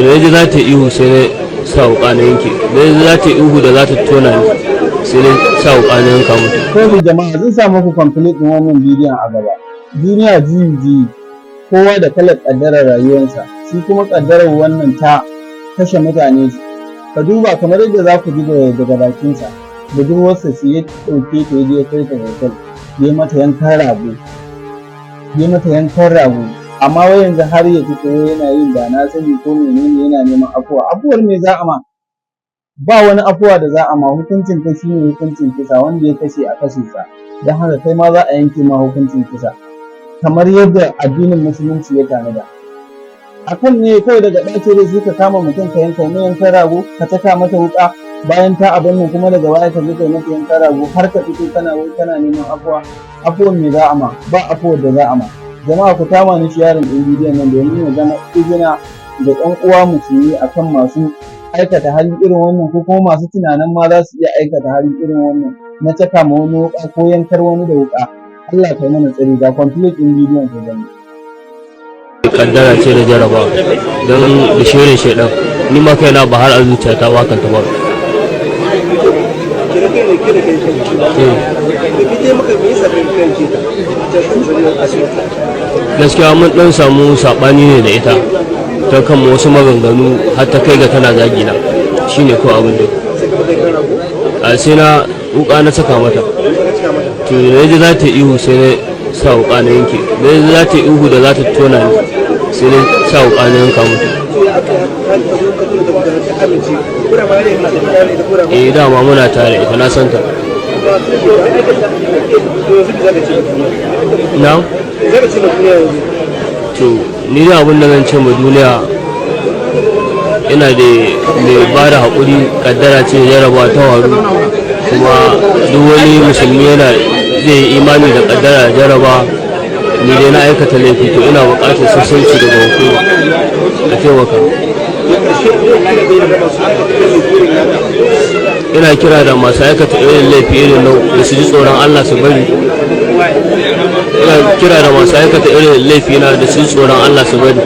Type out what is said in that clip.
da yaji za ta ihu sai na sa wuƙa na yanke, da yaji za ta ihu da za ta tona ni sai na sa wuƙa na yanka mutu. Ko jama'a zan sa muku complete ɗin wannan bidiyon a gaba. Duniya juyi kowa da kalar ƙaddarar rayuwarsa, shi kuma ƙaddarar wannan ta kashe mutane. Ka duba kamar yadda za ku ji daga bakinsa, budurwarsa sai ya ɗauke ta ya kai ta hotel, ya mata yankan rago, amma wai yanzu har ya fito yana yin da na sani ko menene yana neman afuwa. Afuwar me za a ma? Ba wani afuwa da za a ma, hukuncin ka shine hukuncin kisa, wanda ya kashe a kashe sa, don haka kai ma za a yanke ma hukuncin kisa kamar yadda addinin musulunci ya tanada. Akan ne kawai daga ɗace dai sai ka kama mutum ka yanka mai yankan rago, ka taka mata wuƙa bayan ta abin nan, kuma daga baya ka zo kai mata yankan rago har ka fito kana neman afuwa. Afuwar me za a ma? Ba afuwar da za a ma. Jama'a ku kama ni sharing ɗin bidiyon nan domin ya zama izina da ɗan uwa musulmi akan masu aikata hali irin wannan, ko kuma masu tunanin ma za su iya aikata hali irin wannan na caka ma wani wuƙa ko yankar wani da wuƙa. Allah kai mana tsari. Ga complete ɗin bidiyon ku gani. Kaddara ce da jarabawa don da shirin shaidan, ni ma kaina ba har a zuciyata ba kanta ba. Gaskiya mun dan samu sabani ne da ita ta kan wasu maganganu har ta kai ga tana zagina, shine ko abin da a sai na wuka na saka mata, to da yaji za ta ihu sai na sa wuka na yanke, da yaji za ta ihu da za ta tona ni sai na sa wuka na yanka mutu. Dama muna tare ita, na santa. Na? To ni da abin da zan ce ma duniya, ina da mai ba da haƙuri, kaddara ce jarabawa ta waru, kuma duk wani musulmi yana zai imani da kaddara jaraba. Ni dai na aikata laifi, to ina buƙatar sassauci daga hukuma a taimaka. Ina kira da masu aikata irin laifi irin nan da su ji tsoron Allah su bari. Ina kira da masu aikata irin laifi na da su ji tsoron Allah su bari.